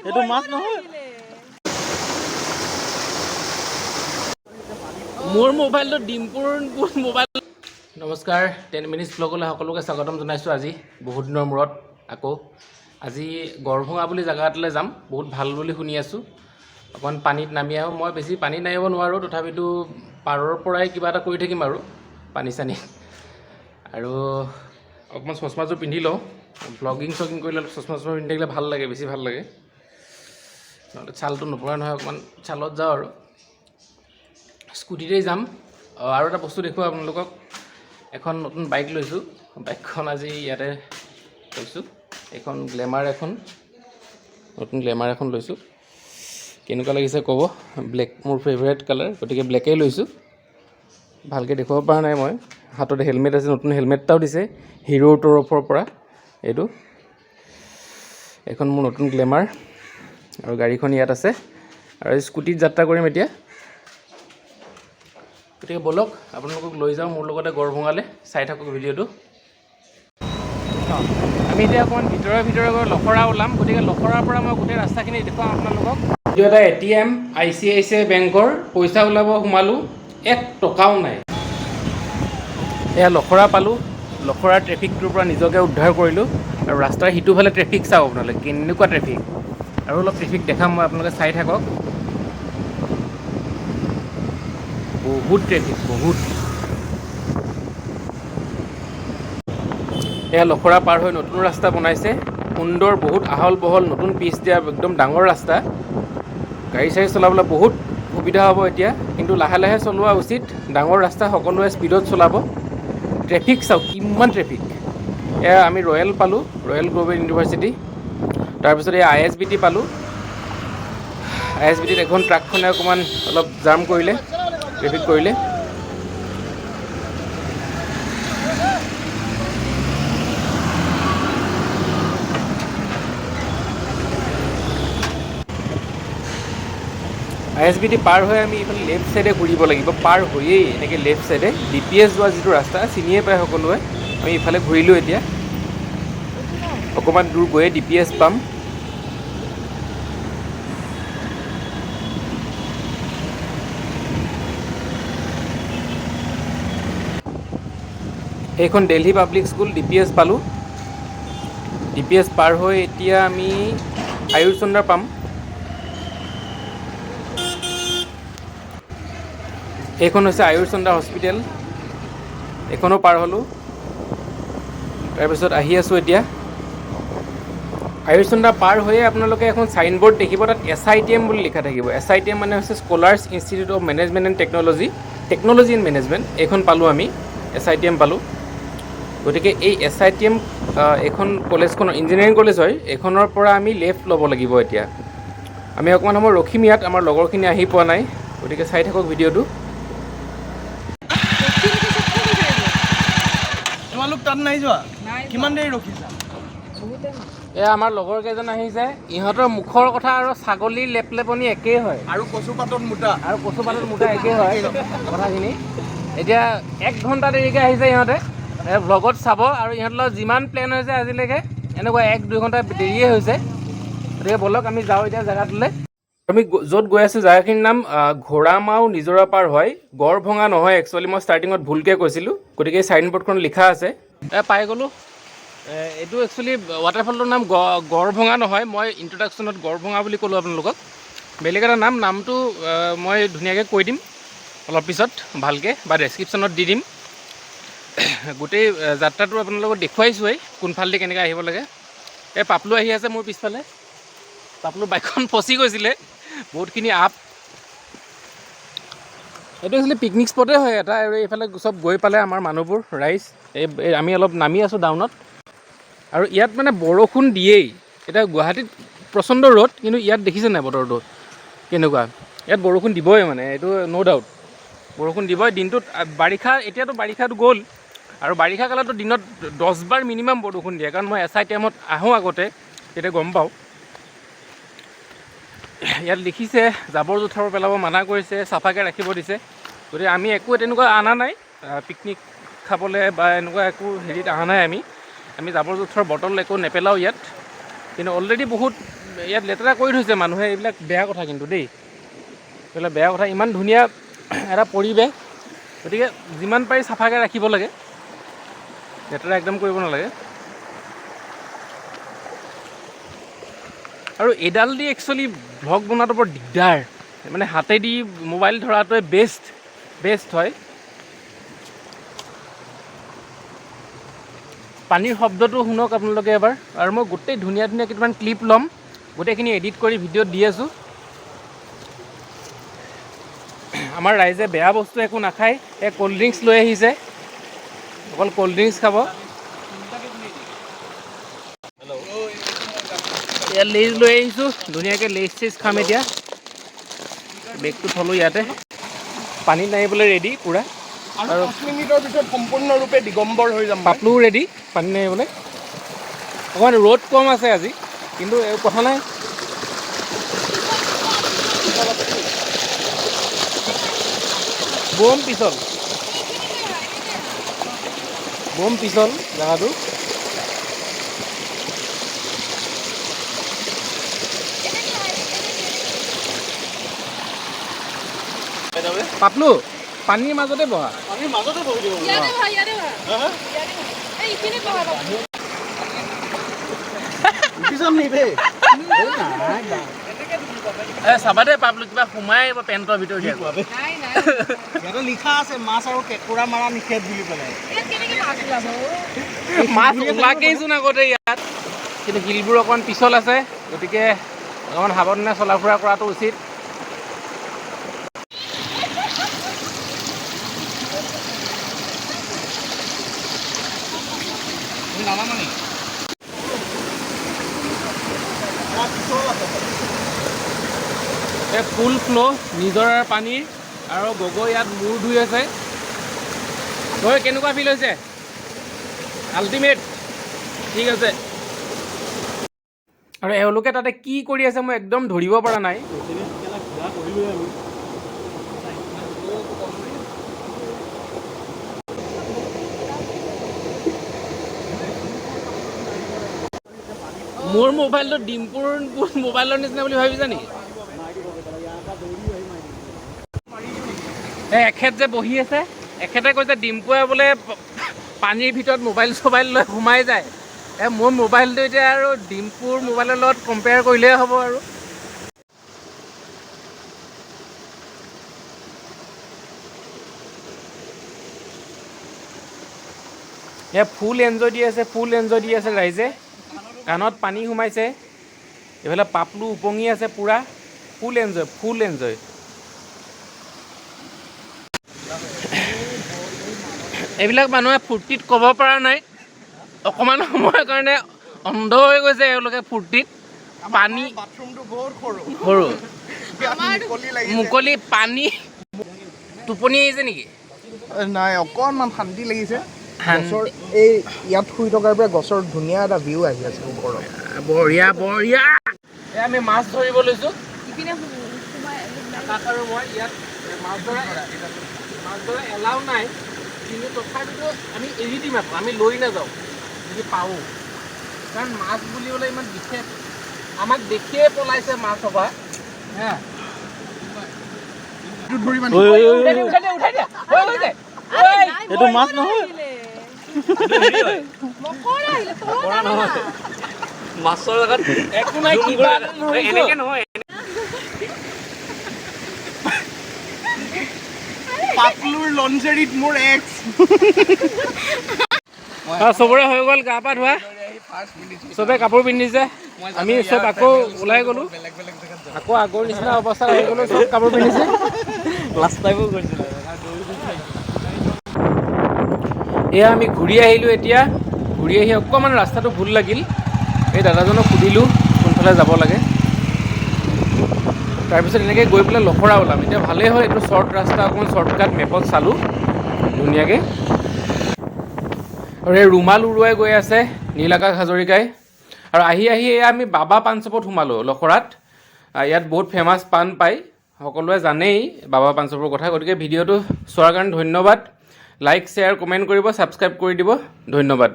এইটো মাছ নহয় মোৰ মোবাইলটো ডিম্পুৰ মোবাইল নমস্কাৰ 10 মিনিটছ ব্লগলৈ সকলোকে স্বাগতম জনাইছোঁ আজি বহুত দিনৰ মূৰত আকৌ আজি গড়ভঙা বুলি জাগা এটালৈ যাম বহুত ভাল বুলি শুনি আছোঁ অকণ পানীত নামি আহোঁ মই বেছি পানী নামিব নোৱাৰোঁ তথাপিতো পাৰৰ পৰাই কিবা এটা কৰি থাকিম আৰু পানী চানী আৰু অকণমান চশমাযোৰ পিন্ধি লওঁ ব্লগিং কৰিলে চশমাযোৰ পিন্ধি থাকিলে ভাল লাগে বেছি ভাল লাগে নহ'লে ছালটো নপৰে নহয় অকণমান ছালত যাওঁ আৰু স্কুটিতেই যাম আৰু এটা বস্তু দেখুৱাওঁ আপোনালোকক এখন নতুন বাইক লৈছোঁ বাইকখন আজি ইয়াতে লৈছোঁ এখন গ্লেমাৰ নতুন গ্লেমাৰ এখন লৈছোঁ কেনেকুৱা লাগিছে ক'ব ব্লেক মোৰ ফেভাৰেট কালাৰ গতিকে ব্লেকেই লৈছোঁ ভালকৈ দেখুৱাব পৰা নাই মই হাততে হেলমেট আছে নতুন হেলমেট এটাও দিছে হিৰোৰ তৰফৰ পৰা এইটো এখন মোৰ নতুন গ্লেমাৰ আৰু গাড়ীখন ইয়াত আছে আৰু স্কুটিত যাত্ৰা কৰিম এতিয়া গতিকে বলক আপোনালোকক লৈ যাওঁ মোৰ লগতে গড়ভঙালৈ চাই থাকক ভিডিঅ'টো আমি এতিয়া অকণমান ভিতৰে গৈ লখৰা ওলাম গতিকে লখৰাৰ পৰা মই গোটেই ৰাস্তাখিনি দেখুৱাম আপোনালোকক এইটো এটা ATM ICICI বেংকৰ পইচা ওলাব সোমালোঁ 1 টকাও নাই এয়া লখৰা পালোঁ লখৰাৰ ট্ৰেফিকটোৰ পৰা নিজকে উদ্ধাৰ কৰিলোঁ আৰু ৰাস্তাৰ সিটোফালে ট্ৰেফিক চাওক আপোনালোকে কেনেকুৱা ট্ৰেফিক আৰু অলপ ট্ৰেফিক দেখাম মই আপোনালোকে চাই থাকক বহুত ট্ৰেফিক বহুত এয়া লখৰা পাৰ হৈ নতুন ৰাস্তা বনাইছে সুন্দৰ বহুত আহল বহল নতুন পিচ দিয়া একদম ডাঙৰ ৰাস্তা গাড়ী চাড়ী চলাবলৈ বহুত সুবিধা হ'ব এতিয়া কিন্তু লাহে লাহে চলোৱা উচিত ডাঙৰ ৰাস্তা সকলোৱে স্পীডত চলাব ট্ৰেফিক চাওক কিমান ট্ৰেফিক এয়া আমি ৰয়েল পালোঁ ৰয়েল গ্লোবেল ইউনিভাৰ্চিটি তাৰপিছত এই ISBT পালোঁ ISBTত এখন ট্ৰাকখনে অকণমান অলপ জাম কৰিলে ট্ৰেফিক কৰিলে ISBT পাৰ হৈ আমি এইফালে লেফ্ট ছাইডে ঘূৰিব লাগিব পাৰ হৈয়েই এনেকৈ লেফ্ট ছাইডে DPS যোৱা যিটো ৰাস্তা চিনিয়ে পায় সকলোৱে আমি ইফালে ঘূৰিলোঁ এতিয়া অকণমান দূৰ গৈয়ে DPS পাম সেইখন দিল্লী পাব্লিক স্কুল DPS পালোঁ DPS পাৰ হৈ এতিয়া আমি আয়ুৰচন্দ্ৰা পাম এইখন হৈছে আয়ুৰচন্দ্ৰা হস্পিটেল এইখনো পাৰ হ'লোঁ তাৰপিছত আহি আছোঁ এতিয়া আয়ুৰচন্দ্ৰা পাৰ হৈয়ে আপোনালোকে এখন চাইনবোৰ্ড দেখিব তাত SITM বুলি লিখা থাকিব SITM মানে হৈছে scholars institute of management and technology and management এইখন পালোঁ আমি SITM পালোঁ গতিকে এই SITM এইখন কলেজখনৰ ইঞ্জিনিয়াৰিং কলেজ হয় এইখনৰ পৰা আমি লেফ্ট ল'ব লাগিব এতিয়া আমি অকণমান সময় ৰখিম ইয়াত আমাৰ লগৰখিনি আহি পোৱা নাই গতিকে চাই থাকক ভিডিঅ'টো তোমালোক তাত নাই যোৱা কিমান দেৰি ৰখিছা এয়া আমাৰ লগৰ কেইজন আহিছে ইহঁতৰ মুখৰ কথা আৰু ছাগলীৰ লেপলেপনি একেই হয় আৰু কচুপাতত মোটা একেই হয় কথাখিনি এতিয়া 1 ঘণ্টা দেৰিকৈ আহিছে ইহঁতে ব্লগত চাব আৰু ইহঁতৰ লগত যিমান প্লেন হৈছে আজিলৈকে এনেকুৱা 1-2 ঘণ্টা দেৰিয়ে হৈছে গতিকে বলক আমি যাওঁ এতিয়া জেগাটোলৈ আমি য'ত গৈ আছোঁ জেগাখিনিৰ নাম ঘোৰামাও নিজৰাপাৰ হয় গড়ভঙা নহয় একচুৱেলি মই ষ্টাৰ্টিঙত ভুলকৈ কৈছিলোঁ গতিকে এই চাইনবোৰ্ডখন লিখা আছে পাই গ'লোঁ এইটো একচুৱেলি ৱাটাৰফলটোৰ নাম গড়ভঙা নহয় মই ইণ্ট্ৰডাকশ্যনত গড়ভঙা বুলি ক'লোঁ আপোনালোকক বেলেগ এটা নামটো মই ধুনীয়াকৈ কৈ দিম অলপ পিছত ভালকৈ বা ডেছক্ৰিপশ্যনত দি দিম গোটেই যাত্ৰাটো আপোনালোকক দেখুৱাইছোঁৱেই কোনফালেদি কেনেকৈ আহিব লাগে এই পাপলু আহি আছে মোৰ পিছফালে পাপলু বাইকখন ফচি গৈছিলে বহুতখিনি আপ এইটো একচুৱেলি পিকনিক স্পটেই হয় এটা আৰু এইফালে চব গৈ পালে আমাৰ মানুহবোৰ ৰাইজ এই আমি অলপ নামি আছোঁ ডাউনত আৰু ইয়াত মানে বৰষুণ দিয়েই এতিয়া গুৱাহাটীত প্ৰচণ্ড ৰ'দ কিন্তু ইয়াত দেখিছে নাই বতৰটো কেনেকুৱা ইয়াত বৰষুণ দিবই মানে এইটো ন' ডাউট বৰষুণ দিবই দিনটোত এতিয়াতো বাৰিষাটো গ'ল আৰু বাৰিষা কালতো দিনত 10 বাৰ মিনিমাম বৰষুণ দিয়ে কাৰণ মই SITMত আহোঁ আগতে তেতিয়া গম পাওঁ ইয়াত লিখিছে জাবৰ জোথৰ পেলাব মানা কৰিছে চাফাকৈ ৰাখিব দিছে গতিকে আমি একো তেনেকুৱা অনা নাই পিকনিক খাবলৈ বা এনেকুৱা একো হেৰিত অহা নাই আমি আমি জাবৰ জোঁথৰ বটল একো নেপেলাওঁ ইয়াত, কিন্তু অলৰেডি বহুত ইয়াত লেতেৰা কৰি থৈছে মানুহে। এইবিলাক বেয়া কথা কিন্তু দেই, এইবিলাক বেয়া কথা। ইমান ধুনীয়া এটা পৰিৱেশ, গতিকে যিমান পাৰি চাফাকৈ ৰাখিব লাগে, লেতেৰা একদম কৰিব নালাগে। আৰু এডাল দি একচুৱেলি ভ্লগ বনোৱাটো বৰ দিগদাৰ, মানে হাতেদি মোবাইল ধৰাটোৱে বেষ্ট হয়। পানীৰ শব্দটো শুনক আপোনালোকে এবাৰ, আৰু মই গোটেই ধুনীয়া কেইটামান ক্লিপ ল'ম, গোটেইখিনি এডিট কৰি ভিডিঅ'ত দি আছোঁ। আমাৰ ৰাইজে বেয়া বস্তু একো নাখায়, এই ক'ল্ড ড্ৰিংকছ লৈ আহিছে, অকল ক'ল্ড ড্ৰিংকছ খাব। ইয়াত লেইজ লৈ আহিছোঁ, ধুনীয়াকৈ লেইজ চেইজ খাম এতিয়া। বেগটো থলোঁ ইয়াতে, পানীত নামিবলৈ ৰেডি পূৰা, আৰু 5 মিনিটৰ পিছত সম্পূৰ্ণৰূপে দিগম্বৰ হৈ যাম। পাপলুও ৰেডি পানী নামিবলৈ। অকণমান ৰ'দ কম আছে আজি, কিন্তু কথা নাই। বম পিছল জেগাটো। পাপলু পানীৰ মাজতে বহা। পানীৰ মাজতে বহি দিব। চাবা দেই পাপলু, কিবা সোমাই আহিব পেণ্টৰ ভিতৰত। ইয়াতে লিখা আছে মাছ আৰু কেঁকুৰা মাৰা নিষেধ বুলি পেলাই। মাছ ওলাকেইচোন আগতে ইয়াত, কিন্তু শিলবোৰ অকণমান পিছল আছে, গতিকে অকণমান সাৱধানে চলা ফুৰা কৰাটো উচিত। এই ফুল ফ্ল' নিজৰাৰ পানীৰ, আৰু গগৈ ইয়াত মূৰ ধুই আছে। গগৈ কেনেকুৱা ফিল হৈছে? আল্টিমেট। ঠিক আছে। আৰু এওঁলোকে তাতে কি কৰি আছে মই একদম ধৰিব পৰা নাই। মোৰ মোবাইলটো ডিম্পুৰ মোবাইলৰ নিচিনা বুলি ভাবিছা নেকি? এখেত যে বহি আছে, এখেতে কৈছে ডিম্পুৱে বোলে পানীৰ ভিতৰত মোবাইল চোবাইল লৈ সোমাই যায়। মোৰ মোবাইলটো এতিয়া আৰু ডিম্পুৰ মোবাইলৰ লগত কম্পেয়াৰ কৰিলেই হ'ব আৰু। ফুল এনজয় দি আছে ৰাইজে। কাণত পানী সোমাইছে, এইফালে পাপলু উপঙি আছে পূৰা। Full enjoy. এইবিলাক মানুহে ফূৰ্তিত ক'ব পৰা নাই, অকণমান সময়ৰ কাৰণে অন্ধ হৈ গৈছে এওঁলোকে ফূৰ্তিত। পানী বাথৰুমটো বহুত সৰু মুকলি পানী। টোপনি আহিছে নেকি? নাই, অকণমান শান্তি লাগিছে। গছৰ এই ইয়াত শুই থকাৰ পৰা গছৰ ধুনীয়া এটা ভিউ আহি আছে ওপৰত। বঢ়িয়া। আমি মাছ ধৰিব লৈছোঁ। আৰু মই ইয়াত মাছ ধৰা এলাও নাই, কিন্তু তথাপিতো আমি এৰি দিম আকৌ, আমি লৈ নাযাওঁ যদি পাওঁ। কাৰণ মাছ বুলিবলৈ ইমান বিশেষ, আমাক দেখিয়ে পলাইছে মাছ হ'বা। এইটো মাছ নহয়, মাছৰ জেগাত একো নাই, কিবা এনেকে নহয়। পাপলুৰ লঞ্চেৰীত মোৰ এক্স। চবৰে হৈ গ'ল গা পা ধোৱা, চবে কাপোৰ পিন্ধিছে। আমি চব আকৌ ওলাই গ'লোঁ, আকৌ আগৰ নিচিনা অৱস্থা হৈ গ'লোঁ, চব কাপোৰ পিন্ধিছে। লাষ্ট টাইমো কৰিছিলে। এয়া আমি ঘূৰি আহিলোঁ। এতিয়া ঘূৰি আহি অকণমান ৰাস্তাটো ভুল লাগিল, এই দাদাজনক সুধিলোঁ কোনফালে যাব লাগে। তাৰপিছত এনেকৈ গৈ পেলাই লখৰা ওলাম। এতিয়া ভালেই হ'ল, এইটো শ্বৰ্ট ৰাস্তা, অকণমান শ্বৰ্টকাট মেপত চালোঁ ধুনীয়াকৈ। আৰু এই ৰুমাল উৰুৱাই গৈ আছে নীল আকাশ হাজৰিকাই। আৰু আহি এয়া আমি বাবা পাণ শ্বপত সোমালোঁ লখৰাত। ইয়াত বহুত ফেমাছ পাণ পায়, সকলোৱে জানেই বাবা পাণ শ্বপৰ কথা। গতিকে ভিডিঅ'টো চোৱাৰ কাৰণে ধন্যবাদ। লাইক শ্বেয়াৰ কমেণ্ট কৰিব, ছাবস্ক্ৰাইব কৰি দিব। ধন্যবাদ।